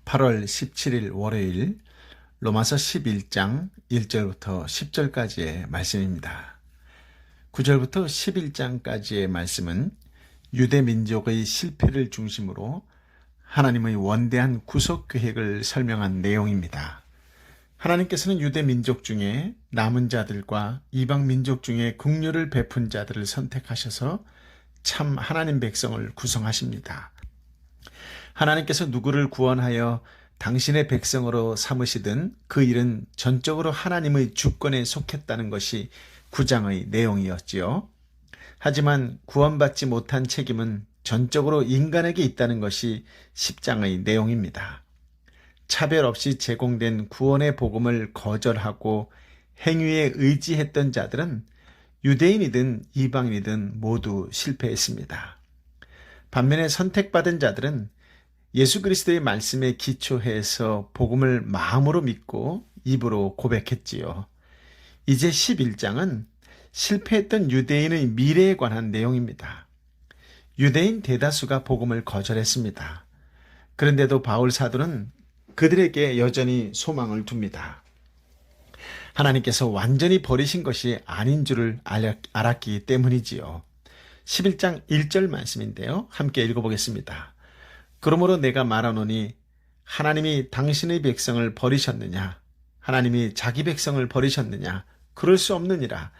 8월 17일 월요일 로마서 11장 1절부터 10절까지의 말씀입니다. 9절부터 11장까지의 말씀은 유대 민족의 실패를 중심으로 하나님의 원대한 구속 계획을 설명한 내용입니다. 하나님께서는 유대 민족 중에 남은 자들과 이방 민족 중에 긍휼을 베푼 자들을 선택하셔서 참 하나님 백성을 구성하십니다. 하나님께서 누구를 구원하여 당신의 백성으로 삼으시든 그 일은 전적으로 하나님의 주권에 속했다는 것이 9장의 내용이었지요. 하지만 구원받지 못한 책임은 전적으로 인간에게 있다는 것이 10장의 내용입니다. 차별 없이 제공된 구원의 복음을 거절하고 행위에 의지했던 자들은 유대인이든 이방인이든 모두 실패했습니다. 반면에 선택받은 자들은 예수 그리스도의 말씀에 기초해서 복음을 마음으로 믿고 입으로 고백했지요. 이제 11장은 실패했던 유대인의 미래에 관한 내용입니다. 유대인 대다수가 복음을 거절했습니다. 그런데도 바울 사도는 그들에게 여전히 소망을 둡니다. 하나님께서 완전히 버리신 것이 아닌 줄을 알았기 때문이지요. 11장 1절 말씀인데요. 함께 읽어보겠습니다. 그러므로 내가 말하노니 하나님이 당신의 백성을 버리셨느냐? 하나님이 자기 백성을 버리셨느냐? 그럴 수 없느니라.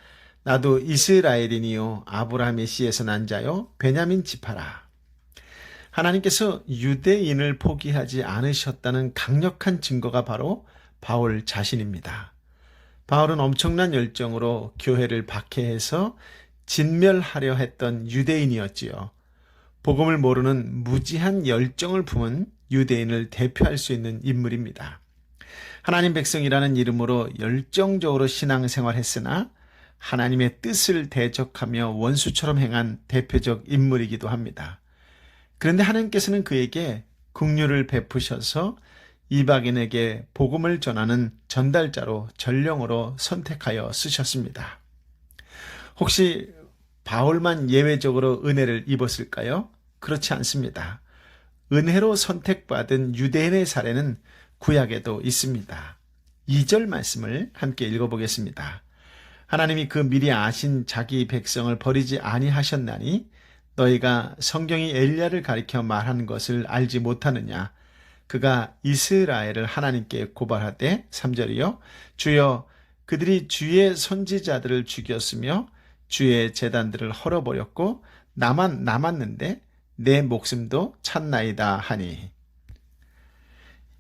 나도 이스라엘이니요 아브라함의 씨에서 난 자요 베냐민 지파라. 하나님께서 유대인을 포기하지 않으셨다는 강력한 증거가 바로 바울 자신입니다. 바울은 엄청난 열정으로 교회를 박해해서 진멸하려 했던 유대인이었지요. 복음을 모르는 무지한 열정을 품은 유대인을 대표할 수 있는 인물입니다. 하나님 백성이라는 이름으로 열정적으로 신앙생활했으나 하나님의 뜻을 대적하며 원수처럼 행한 대표적 인물이기도 합니다. 그런데 하나님께서는 그에게 긍휼을 베푸셔서 이방인에게 복음을 전하는 전달자로 전령으로 선택하여 쓰셨습니다. 혹시 바울만 예외적으로 은혜를 입었을까요? 그렇지 않습니다. 은혜로 선택받은 유대인의 사례는 구약에도 있습니다. 2절 말씀을 함께 읽어보겠습니다. 하나님이 그 미리 아신 자기 백성을 버리지 아니하셨나니 너희가 성경이 엘리야를 가리켜 말하는 것을 알지 못하느냐? 그가 이스라엘을 하나님께 고발하되 3절이요. 주여 그들이 주의 선지자들을 죽였으며 주의 제단들을 헐어버렸고 나만 남았는데 내 목숨도 찼나이다 하니.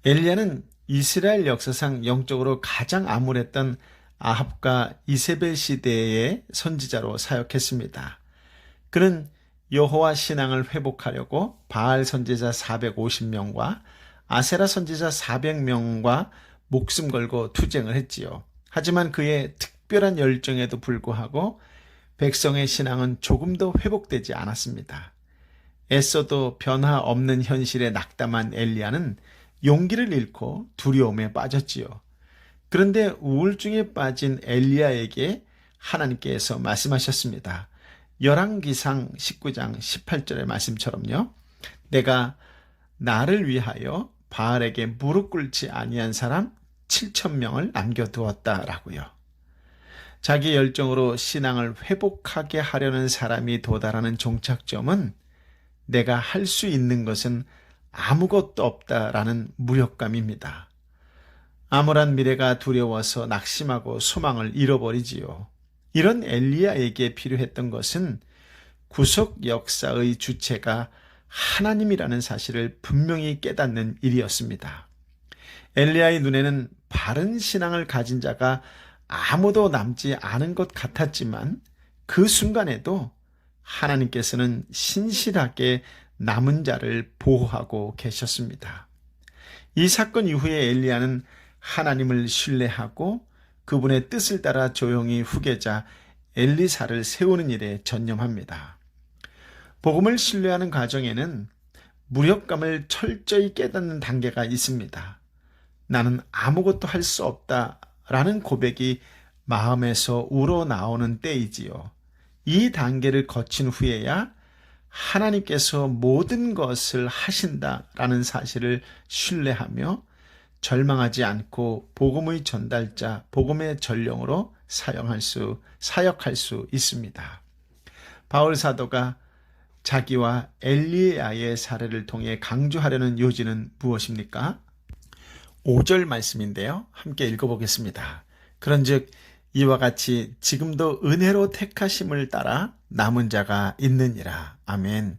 엘리야는 이스라엘 역사상 영적으로 가장 암울했던 아합과 이세벨 시대의 선지자로 사역했습니다. 그는 여호와 신앙을 회복하려고 바알 선지자 450명과 아세라 선지자 400명과 목숨 걸고 투쟁을 했지요. 하지만 그의 특별한 열정에도 불구하고 백성의 신앙은 조금도 회복되지 않았습니다. 애써도 변화 없는 현실에 낙담한 엘리야는 용기를 잃고 두려움에 빠졌지요. 그런데 우울증에 빠진 엘리야에게 하나님께서 말씀하셨습니다. 열왕기상 19장 18절의 말씀처럼요. 내가 나를 위하여 바알에게 무릎 꿇지 아니한 사람 7,000명을 남겨두었다라고요. 자기 열정으로 신앙을 회복하게 하려는 사람이 도달하는 종착점은 내가 할 수 있는 것은 아무것도 없다라는 무력감입니다. 암울한 미래가 두려워서 낙심하고 소망을 잃어버리지요. 이런 엘리야에게 필요했던 것은 구속 역사의 주체가 하나님이라는 사실을 분명히 깨닫는 일이었습니다. 엘리야의 눈에는 바른 신앙을 가진 자가 아무도 남지 않은 것 같았지만 그 순간에도 하나님께서는 신실하게 남은 자를 보호하고 계셨습니다. 이 사건 이후에 엘리야는 하나님을 신뢰하고 그분의 뜻을 따라 조용히 후계자 엘리사를 세우는 일에 전념합니다. 복음을 신뢰하는 과정에는 무력감을 철저히 깨닫는 단계가 있습니다. 나는 아무것도 할 수 없다라는 고백이 마음에서 우러나오는 때이지요. 이 단계를 거친 후에야 하나님께서 모든 것을 하신다라는 사실을 신뢰하며 절망하지 않고 복음의 전달자, 복음의 전령으로 사역할 수 있습니다. 바울 사도가 자기와 엘리야의 사례를 통해 강조하려는 요지는 무엇입니까? 5절 말씀인데요. 함께 읽어보겠습니다. 그런즉 이와 같이 지금도 은혜로 택하심을 따라 남은 자가 있느니라. 아멘.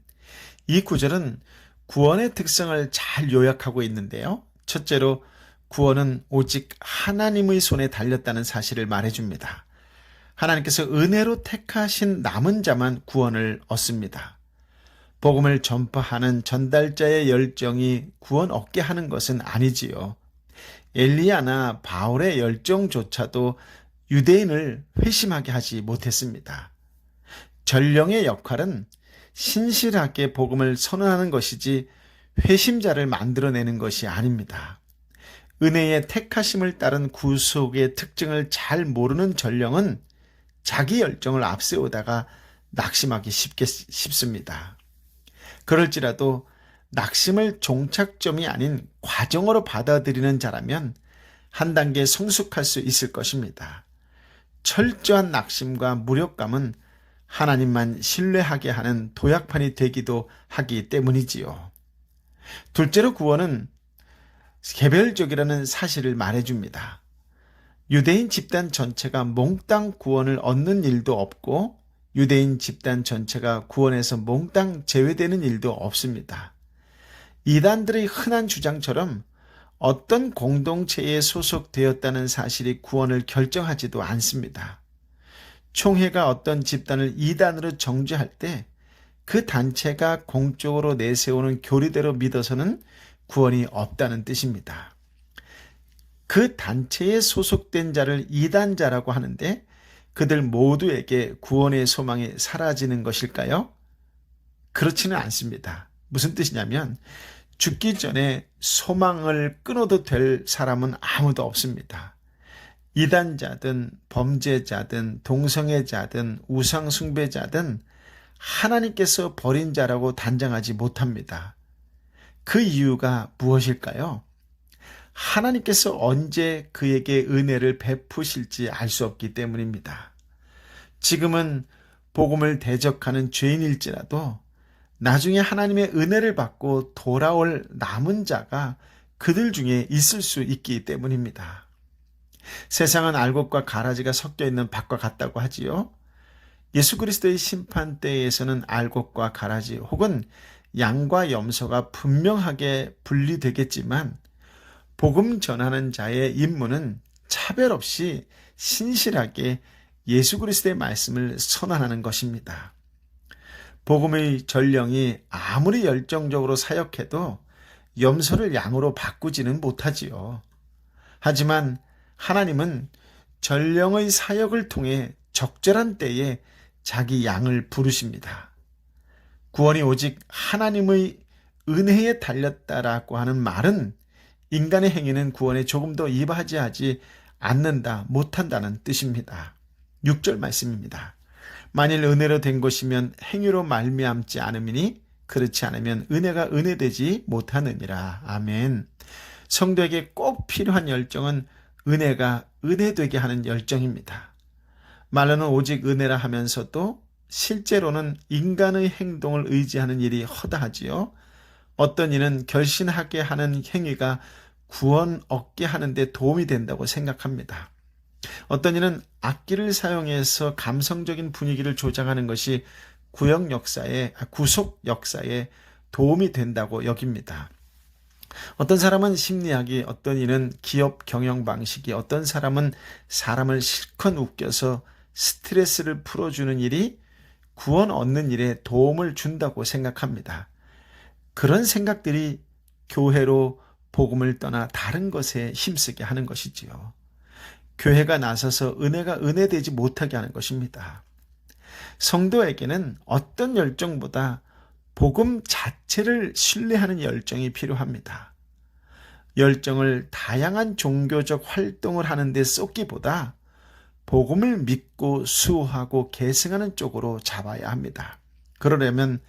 이 구절은 구원의 특성을 잘 요약하고 있는데요. 첫째로 구원은 오직 하나님의 손에 달렸다는 사실을 말해줍니다. 하나님께서 은혜로 택하신 남은 자만 구원을 얻습니다. 복음을 전파하는 전달자의 열정이 구원 얻게 하는 것은 아니지요. 엘리야나 바울의 열정조차도 유대인을 회심하게 하지 못했습니다. 전령의 역할은 신실하게 복음을 선언하는 것이지 회심자를 만들어내는 것이 아닙니다. 은혜의 택하심을 따른 구속의 특징을 잘 모르는 전령은 자기 열정을 앞세우다가 낙심하기 쉽습니다. 그럴지라도 낙심을 종착점이 아닌 과정으로 받아들이는 자라면 한 단계 성숙할 수 있을 것입니다. 철저한 낙심과 무력감은 하나님만 신뢰하게 하는 도약판이 되기도 하기 때문이지요. 둘째로 구원은 개별적이라는 사실을 말해줍니다. 유대인 집단 전체가 몽땅 구원을 얻는 일도 없고 유대인 집단 전체가 구원에서 몽땅 제외되는 일도 없습니다. 이단들의 흔한 주장처럼 어떤 공동체에 소속되었다는 사실이 구원을 결정하지도 않습니다. 총회가 어떤 집단을 이단으로 정죄할 때 그 단체가 공적으로 내세우는 교리대로 믿어서는 구원이 없다는 뜻입니다. 그 단체에 소속된 자를 이단자라고 하는데 그들 모두에게 구원의 소망이 사라지는 것일까요? 그렇지는 않습니다. 무슨 뜻이냐면 죽기 전에 소망을 끊어도 될 사람은 아무도 없습니다. 이단자든 범죄자든 동성애자든 우상숭배자든 하나님께서 버린 자라고 단정하지 못합니다. 그 이유가 무엇일까요? 하나님께서 언제 그에게 은혜를 베푸실지 알 수 없기 때문입니다. 지금은 복음을 대적하는 죄인일지라도 나중에 하나님의 은혜를 받고 돌아올 남은 자가 그들 중에 있을 수 있기 때문입니다. 세상은 알곡과 가라지가 섞여 있는 밭과 같다고 하지요. 예수 그리스도의 심판대에서는 알곡과 가라지 혹은 양과 염소가 분명하게 분리되겠지만 복음 전하는 자의 임무는 차별 없이 신실하게 예수 그리스도의 말씀을 선언하는 것입니다. 복음의 전령이 아무리 열정적으로 사역해도 염소를 양으로 바꾸지는 못하지요. 하지만 하나님은 전령의 사역을 통해 적절한 때에 자기 양을 부르십니다. 구원이 오직 하나님의 은혜에 달렸다라고 하는 말은 인간의 행위는 구원에 조금 더 이바지하지 않는다, 못한다는 뜻입니다. 6절 말씀입니다. 만일 은혜로 된 것이면 행위로 말미암지 않음이니 그렇지 않으면 은혜가 은혜되지 못하느니라. 아멘. 성도에게 꼭 필요한 열정은 은혜가 은혜되게 하는 열정입니다. 말로는 오직 은혜라 하면서도 실제로는 인간의 행동을 의지하는 일이 허다하지요. 어떤 이는 결신하게 하는 행위가 구원 얻게 하는 데 도움이 된다고 생각합니다. 어떤 이는 악기를 사용해서 감성적인 분위기를 조장하는 것이 구속 역사에 도움이 된다고 여깁니다. 어떤 사람은 심리학이, 어떤 이는 기업 경영 방식이, 어떤 사람은 사람을 실컷 웃겨서 스트레스를 풀어주는 일이 구원 얻는 일에 도움을 준다고 생각합니다. 그런 생각들이 교회로 복음을 떠나 다른 것에 힘쓰게 하는 것이지요. 교회가 나서서 은혜가 은혜되지 못하게 하는 것입니다. 성도에게는 어떤 열정보다 복음 자체를 신뢰하는 열정이 필요합니다. 열정을 다양한 종교적 활동을 하는 데 쏟기보다 복음을 믿고 수호하고 계승하는 쪽으로 잡아야 합니다. 그러려면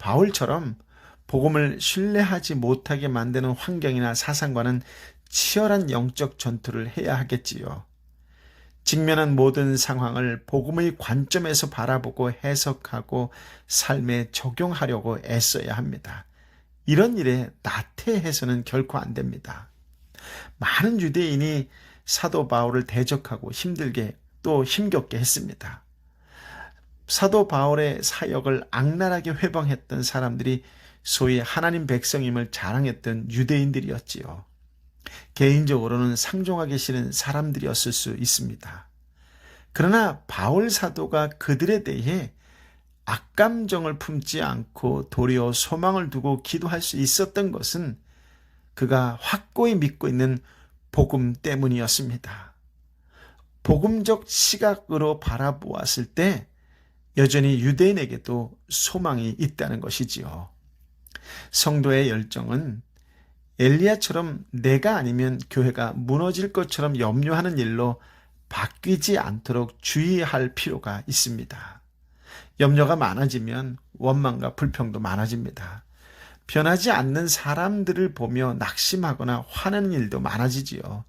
바울처럼 복음을 신뢰하지 못하게 만드는 환경이나 사상과는 치열한 영적 전투를 해야 하겠지요. 직면한 모든 상황을 복음의 관점에서 바라보고 해석하고 삶에 적용하려고 애써야 합니다. 이런 일에 나태해서는 결코 안 됩니다. 많은 유대인이 사도 바울을 대적하고 힘들게 또 힘겹게 했습니다. 사도 바울의 사역을 악랄하게 회방했던 사람들이 소위 하나님 백성임을 자랑했던 유대인들이었지요. 개인적으로는 상종하기 싫은 사람들이었을 수 있습니다. 그러나 바울 사도가 그들에 대해 악감정을 품지 않고 도리어 소망을 두고 기도할 수 있었던 것은 그가 확고히 믿고 있는 복음 때문이었습니다. 복음적 시각으로 바라보았을 때 여전히 유대인에게도 소망이 있다는 것이지요. 성도의 열정은 엘리야처럼 내가 아니면 교회가 무너질 것처럼 염려하는 일로 바뀌지 않도록 주의할 필요가 있습니다. 염려가 많아지면 원망과 불평도 많아집니다. 변하지 않는 사람들을 보며 낙심하거나 화내는 일도 많아지지요.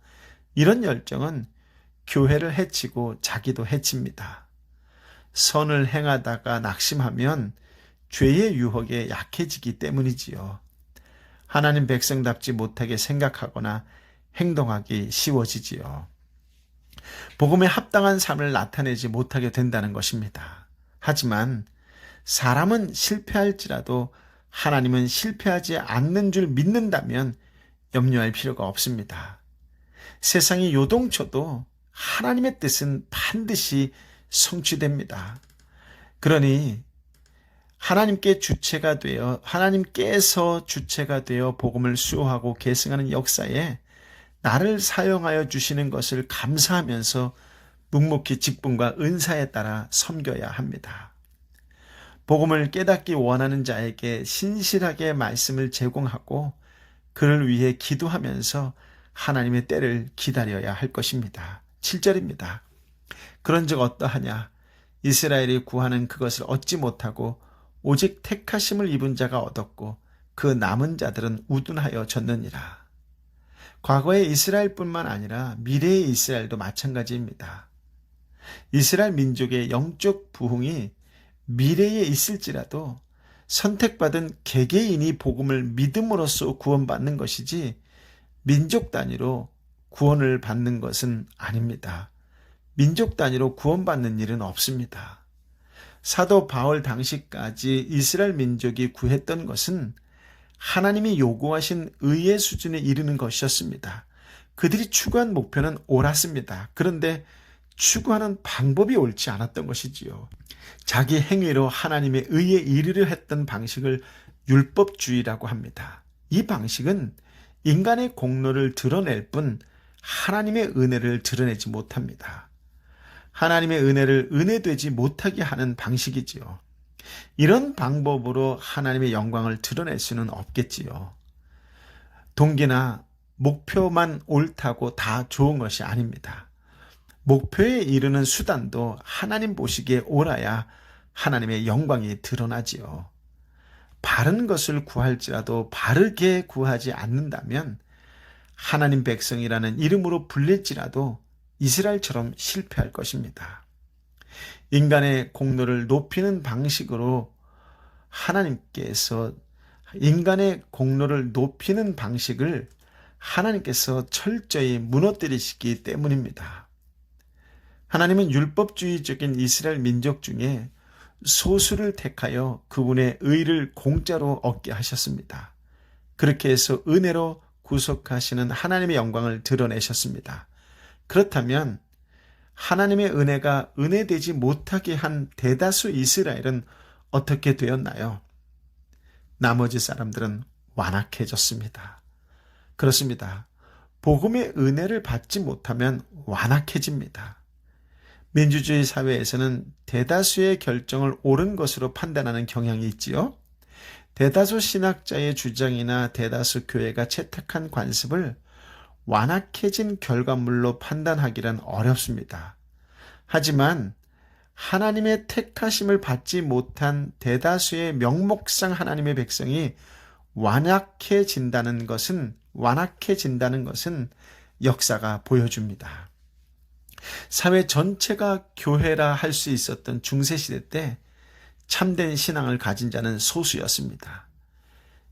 이런 열정은 교회를 해치고 자기도 해칩니다. 선을 행하다가 낙심하면 죄의 유혹에 약해지기 때문이지요. 하나님 백성답지 못하게 생각하거나 행동하기 쉬워지지요. 복음에 합당한 삶을 나타내지 못하게 된다는 것입니다. 하지만 사람은 실패할지라도 하나님은 실패하지 않는 줄 믿는다면 염려할 필요가 없습니다. 세상이 요동쳐도 하나님의 뜻은 반드시 성취됩니다. 그러니 하나님께서 주체가 되어 복음을 수호하고 계승하는 역사에 나를 사용하여 주시는 것을 감사하면서 묵묵히 직분과 은사에 따라 섬겨야 합니다. 복음을 깨닫기 원하는 자에게 신실하게 말씀을 제공하고 그를 위해 기도하면서 하나님의 때를 기다려야 할 것입니다. 7절입니다. 그런즉 어떠하냐? 이스라엘이 구하는 그것을 얻지 못하고 오직 택하심을 입은 자가 얻었고 그 남은 자들은 우둔하여 졌느니라. 과거의 이스라엘뿐만 아니라 미래의 이스라엘도 마찬가지입니다. 이스라엘 민족의 영적 부흥이 미래에 있을지라도 선택받은 개개인이 복음을 믿음으로써 구원받는 것이지 민족 단위로 구원을 받는 것은 아닙니다. 민족 단위로 구원받는 일은 없습니다. 사도 바울 당시까지 이스라엘 민족이 구했던 것은 하나님이 요구하신 의의 수준에 이르는 것이었습니다. 그들이 추구한 목표는 옳았습니다. 그런데 추구하는 방법이 옳지 않았던 것이지요. 자기 행위로 하나님의 의에 이르려 했던 방식을 율법주의라고 합니다. 이 방식은 인간의 공로를 드러낼 뿐 하나님의 은혜를 드러내지 못합니다. 하나님의 은혜를 은혜되지 못하게 하는 방식이지요. 이런 방법으로 하나님의 영광을 드러낼 수는 없겠지요. 동기나 목표만 옳다고 다 좋은 것이 아닙니다. 목표에 이르는 수단도 하나님 보시기에 옳아야 하나님의 영광이 드러나지요. 바른 것을 구할지라도 바르게 구하지 않는다면 하나님 백성이라는 이름으로 불릴지라도 이스라엘처럼 실패할 것입니다. 인간의 공로를 높이는 방식으로 인간의 공로를 높이는 방식을 하나님께서 철저히 무너뜨리시기 때문입니다. 하나님은 율법주의적인 이스라엘 민족 중에 소수를 택하여 그분의 의를 공짜로 얻게 하셨습니다. 그렇게 해서 은혜로 구속하시는 하나님의 영광을 드러내셨습니다. 그렇다면 하나님의 은혜가 은혜되지 못하게 한 대다수 이스라엘은 어떻게 되었나요? 나머지 사람들은 완악해졌습니다. 그렇습니다. 복음의 은혜를 받지 못하면 완악해집니다. 민주주의 사회에서는 대다수의 결정을 옳은 것으로 판단하는 경향이 있지요. 대다수 신학자의 주장이나 대다수 교회가 채택한 관습을 완악해진 결과물로 판단하기란 어렵습니다. 하지만 하나님의 택하심을 받지 못한 대다수의 명목상 하나님의 백성이 완악해진다는 것은 역사가 보여줍니다. 사회 전체가 교회라 할 수 있었던 중세시대 때 참된 신앙을 가진 자는 소수였습니다.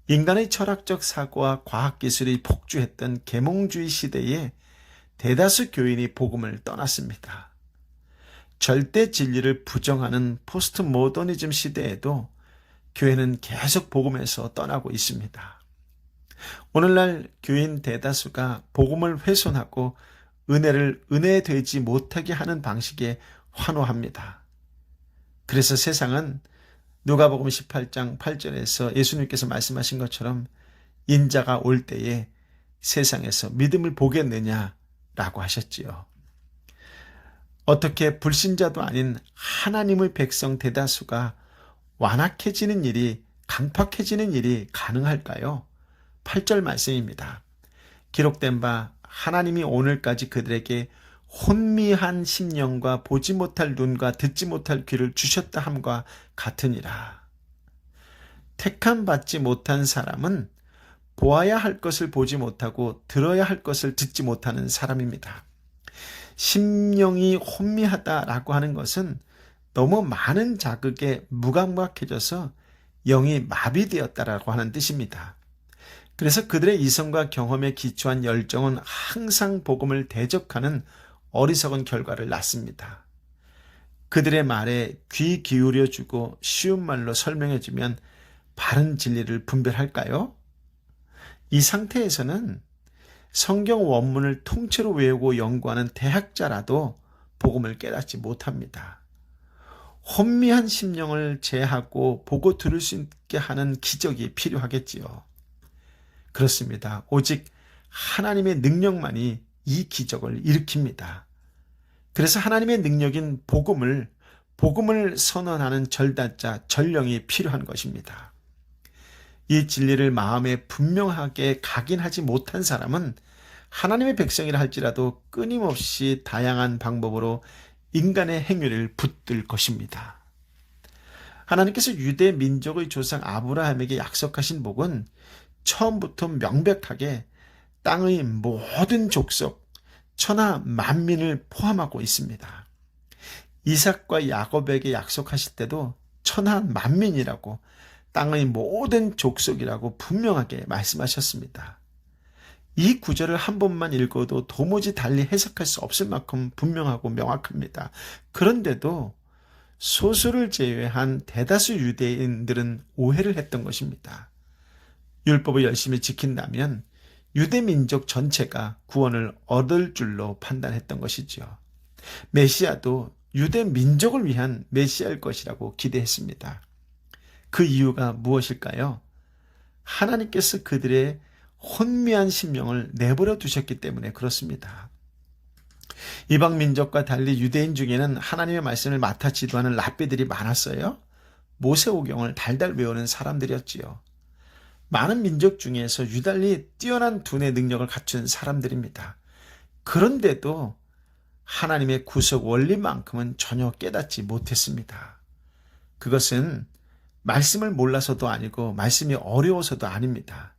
인간의 철학적 사고와 과학기술이 폭주했던 계몽주의 시대에 대다수 교인이 복음을 떠났습니다. 절대 진리를 부정하는 포스트 모더니즘 시대에도 교회는 계속 복음에서 떠나고 있습니다. 오늘날 교인 대다수가 복음을 훼손하고 은혜를 은혜되지 못하게 하는 방식에 환호합니다. 그래서 세상은 누가복음 18장 8절에서 예수님께서 말씀하신 것처럼 인자가 올 때에 세상에서 믿음을 보겠느냐라고 하셨지요. 어떻게 불신자도 아닌 하나님의 백성 대다수가 완악해지는 일이, 강팍해지는 일이 가능할까요? 8절 말씀입니다. 기록된 바 하나님이 오늘까지 그들에게 혼미한 심령과 보지 못할 눈과 듣지 못할 귀를 주셨다 함과 같으니라. 택함 받지 못한 사람은 보아야 할 것을 보지 못하고 들어야 할 것을 듣지 못하는 사람입니다. 심령이 혼미하다라고 하는 것은 너무 많은 자극에 무감각해져서 영이 마비되었다라고 하는 뜻입니다. 그래서 그들의 이성과 경험에 기초한 열정은 항상 복음을 대적하는 어리석은 결과를 낳습니다. 그들의 말에 귀 기울여주고 쉬운 말로 설명해주면 바른 진리를 분별할까요? 이 상태에서는 성경 원문을 통째로 외우고 연구하는 대학자라도 복음을 깨닫지 못합니다. 혼미한 심령을 제하고 보고 들을 수 있게 하는 기적이 필요하겠지요. 그렇습니다. 오직 하나님의 능력만이 이 기적을 일으킵니다. 그래서 하나님의 능력인 복음을 선언하는 절단자, 전령이 필요한 것입니다. 이 진리를 마음에 분명하게 각인하지 못한 사람은 하나님의 백성이라 할지라도 끊임없이 다양한 방법으로 인간의 행위를 붙들 것입니다. 하나님께서 유대 민족의 조상 아브라함에게 약속하신 복은 처음부터 명백하게 땅의 모든 족속, 천하 만민을 포함하고 있습니다. 이삭과 야곱에게 약속하실 때도 천하 만민이라고, 땅의 모든 족속이라고 분명하게 말씀하셨습니다. 이 구절을 한 번만 읽어도 도무지 달리 해석할 수 없을 만큼 분명하고 명확합니다. 그런데도 소수를 제외한 대다수 유대인들은 오해를 했던 것입니다. 율법을 열심히 지킨다면 유대 민족 전체가 구원을 얻을 줄로 판단했던 것이죠. 메시아도 유대 민족을 위한 메시아일 것이라고 기대했습니다. 그 이유가 무엇일까요? 하나님께서 그들의 혼미한 심령을 내버려 두셨기 때문에 그렇습니다. 이방 민족과 달리 유대인 중에는 하나님의 말씀을 맡아 지도하는 랍비들이 많았어요. 모세오경을 달달 외우는 사람들이었지요. 많은 민족 중에서 유달리 뛰어난 두뇌 능력을 갖춘 사람들입니다. 그런데도 하나님의 구속 원리만큼은 전혀 깨닫지 못했습니다. 그것은 말씀을 몰라서도 아니고 말씀이 어려워서도 아닙니다.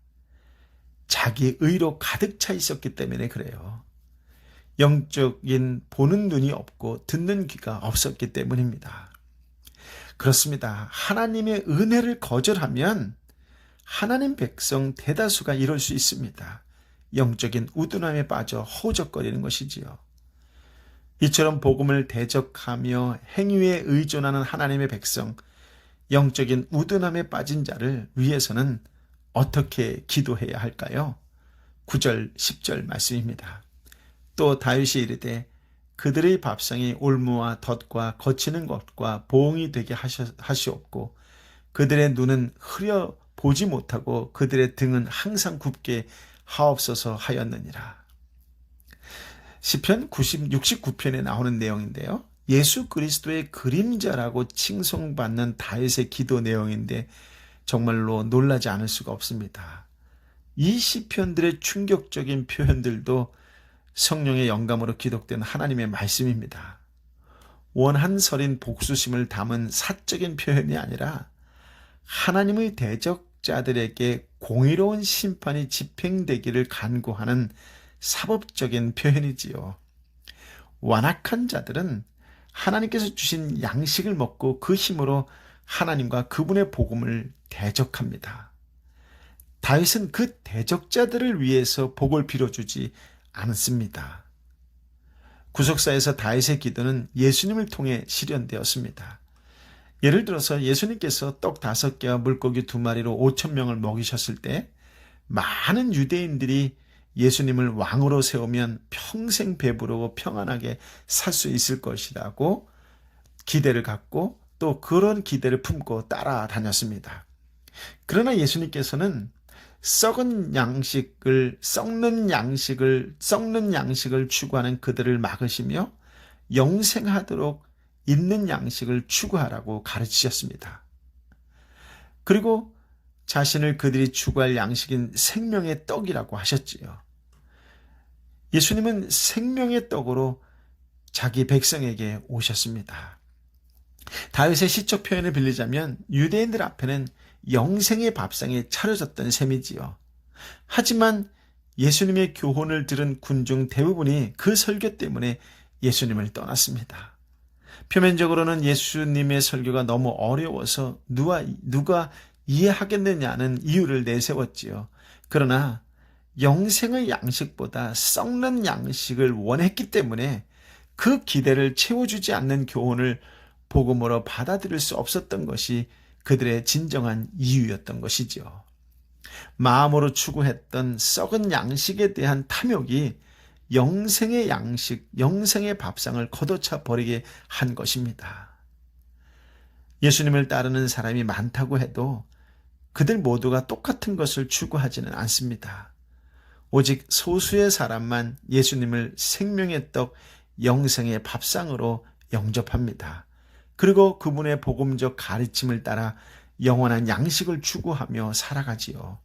자기 의로 가득 차 있었기 때문에 그래요. 영적인 보는 눈이 없고 듣는 귀가 없었기 때문입니다. 그렇습니다. 하나님의 은혜를 거절하면 하나님 백성 대다수가 이럴 수 있습니다. 영적인 우둔함에 빠져 허우적거리는 것이지요. 이처럼 복음을 대적하며 행위에 의존하는 하나님의 백성, 영적인 우둔함에 빠진 자를 위해서는 어떻게 기도해야 할까요? 9절, 10절 말씀입니다. 또 다윗이 이르되 그들의 밥상이 올무와 덫과 거치는 것과 보응이 되게 하시옵고 그들의 눈은 흐려 보지 못하고 그들의 등은 항상 굽게 하옵소서 하였느니라. 시편 69편에 나오는 내용인데요. 예수 그리스도의 그림자라고 칭송받는 다윗의 기도 내용인데 정말로 놀라지 않을 수가 없습니다. 이 시편들의 충격적인 표현들도 성령의 영감으로 기록된 하나님의 말씀입니다. 원한설인 복수심을 담은 사적인 표현이 아니라 하나님의 대적자들에게 공의로운 심판이 집행되기를 간구하는 사법적인 표현이지요. 완악한 자들은 하나님께서 주신 양식을 먹고 그 힘으로 하나님과 그분의 복음을 대적합니다. 다윗은 그 대적자들을 위해서 복을 빌어주지 않습니다. 구속사에서 다윗의 기도는 예수님을 통해 실현되었습니다. 예를 들어서 예수님께서 떡 5개와 물고기 2마리로 5,000명을 먹이셨을 때 많은 유대인들이 예수님을 왕으로 세우면 평생 배부르고 평안하게 살 수 있을 것이라고 기대를 갖고 또 그런 기대를 품고 따라다녔습니다. 그러나 예수님께서는 썩는 양식을 추구하는 그들을 막으시며 영생하도록 있는 양식을 추구하라고 가르치셨습니다. 그리고 자신을 그들이 추구할 양식인 생명의 떡이라고 하셨지요. 예수님은 생명의 떡으로 자기 백성에게 오셨습니다. 다윗의 시적 표현을 빌리자면 유대인들 앞에는 영생의 밥상이 차려졌던 셈이지요. 하지만 예수님의 교훈을 들은 군중 대부분이 그 설교 때문에 예수님을 떠났습니다. 표면적으로는 예수님의 설교가 너무 어려워서 누가 이해하겠느냐는 이유를 내세웠지요. 그러나 영생의 양식보다 썩는 양식을 원했기 때문에 그 기대를 채워주지 않는 교훈을 복음으로 받아들일 수 없었던 것이 그들의 진정한 이유였던 것이지요. 마음으로 추구했던 썩은 양식에 대한 탐욕이 영생의 양식, 영생의 밥상을 걷어차 버리게 한 것입니다. 예수님을 따르는 사람이 많다고 해도 그들 모두가 똑같은 것을 추구하지는 않습니다. 오직 소수의 사람만 예수님을 생명의 떡, 영생의 밥상으로 영접합니다. 그리고 그분의 복음적 가르침을 따라 영원한 양식을 추구하며 살아가지요.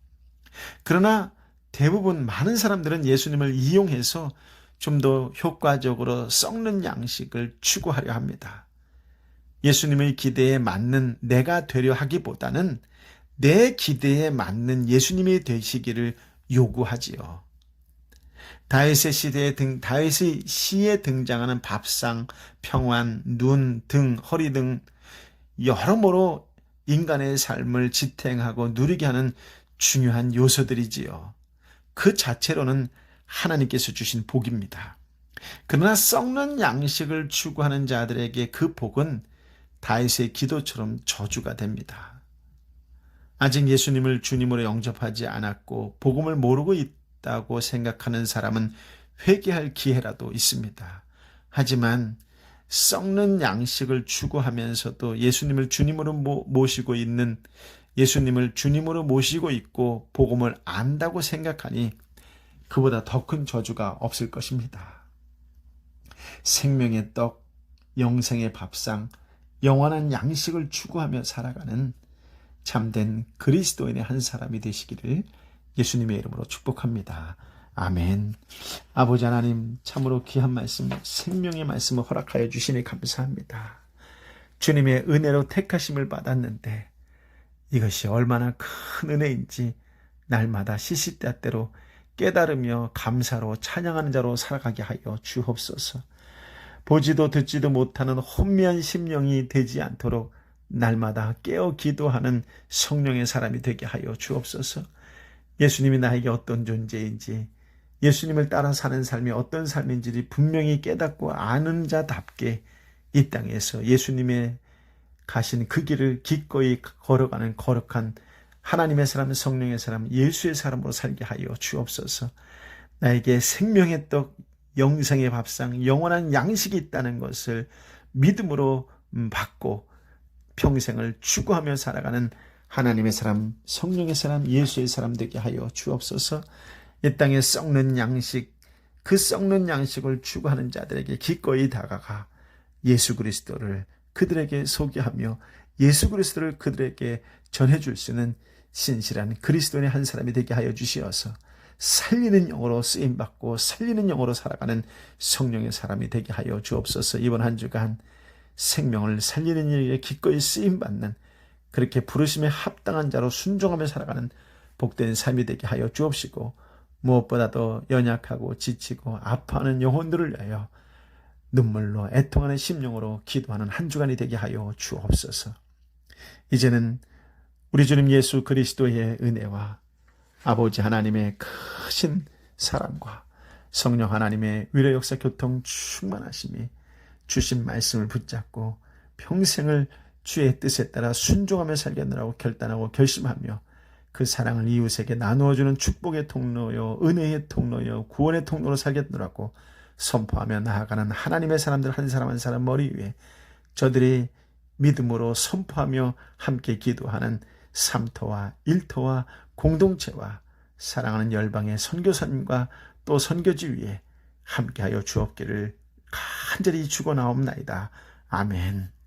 그러나 대부분 많은 사람들은 예수님을 이용해서 좀 더 효과적으로 썩는 양식을 추구하려 합니다. 예수님의 기대에 맞는 내가 되려 하기보다는 내 기대에 맞는 예수님이 되시기를 요구하지요. 다윗의 시에 등장하는 밥상, 평안, 눈, 등, 허리 등 여러모로 인간의 삶을 지탱하고 누리게 하는 중요한 요소들이지요. 그 자체로는 하나님께서 주신 복입니다. 그러나 썩는 양식을 추구하는 자들에게 그 복은 다윗의 기도처럼 저주가 됩니다. 아직 예수님을 주님으로 영접하지 않았고 복음을 모르고 있다고 생각하는 사람은 회개할 기회라도 있습니다. 하지만 썩는 양식을 추구하면서도 예수님을 주님으로 모시고 있고 복음을 안다고 생각하니 그보다 더 큰 저주가 없을 것입니다. 생명의 떡, 영생의 밥상, 영원한 양식을 추구하며 살아가는 참된 그리스도인의 한 사람이 되시기를 예수님의 이름으로 축복합니다. 아멘. 아버지 하나님, 참으로 귀한 말씀, 생명의 말씀을 허락하여 주시니 감사합니다. 주님의 은혜로 택하심을 받았는데 이것이 얼마나 큰 은혜인지 날마다 시시때때로 깨달으며 감사로 찬양하는 자로 살아가게 하여 주옵소서. 보지도 듣지도 못하는 혼미한 심령이 되지 않도록 날마다 깨어 기도하는 성령의 사람이 되게 하여 주옵소서. 예수님이 나에게 어떤 존재인지, 예수님을 따라 사는 삶이 어떤 삶인지 분명히 깨닫고 아는 자답게 이 땅에서 예수님의 가신 그 길을 기꺼이 걸어가는 거룩한 하나님의 사람, 성령의 사람, 예수의 사람으로 살게 하여 주옵소서. 나에게 생명의 떡, 영생의 밥상, 영원한 양식이 있다는 것을 믿음으로 받고 평생을 추구하며 살아가는 하나님의 사람, 성령의 사람, 예수의 사람 되게 하여 주옵소서. 이 땅에 썩는 양식, 그 썩는 양식을 추구하는 자들에게 기꺼이 다가가 예수 그리스도를 그들에게 소개하며 예수 그리스도를 그들에게 전해줄 수 있는 신실한 그리스도인의 한 사람이 되게 하여 주시어서 살리는 영으로 쓰임받고 살리는 영으로 살아가는 성령의 사람이 되게 하여 주옵소서. 이번 한 주간 생명을 살리는 일에 기꺼이 쓰임받는, 그렇게 부르심에 합당한 자로 순종하며 살아가는 복된 삶이 되게 하여 주옵시고, 무엇보다도 연약하고 지치고 아파하는 영혼들을 위하여 눈물로 애통하는 심령으로 기도하는 한 주간이 되게 하여 주옵소서. 이제는 우리 주님 예수 그리스도의 은혜와 아버지 하나님의 크신 사랑과 성령 하나님의 위로 역사 교통 충만하심이 주신 말씀을 붙잡고 평생을 주의 뜻에 따라 순종하며 살겠노라고 결단하고 결심하며 그 사랑을 이웃에게 나누어주는 축복의 통로요, 은혜의 통로요, 구원의 통로로 살겠노라고 선포하며 나아가는 하나님의 사람들 한 사람 한 사람 머리 위에 저들이 믿음으로 선포하며 함께 기도하는 삼토와 일토와 공동체와 사랑하는 열방의 선교사님과 또 선교지 위에 함께하여 주옵기를 간절히 축원하옵나이다. 아멘.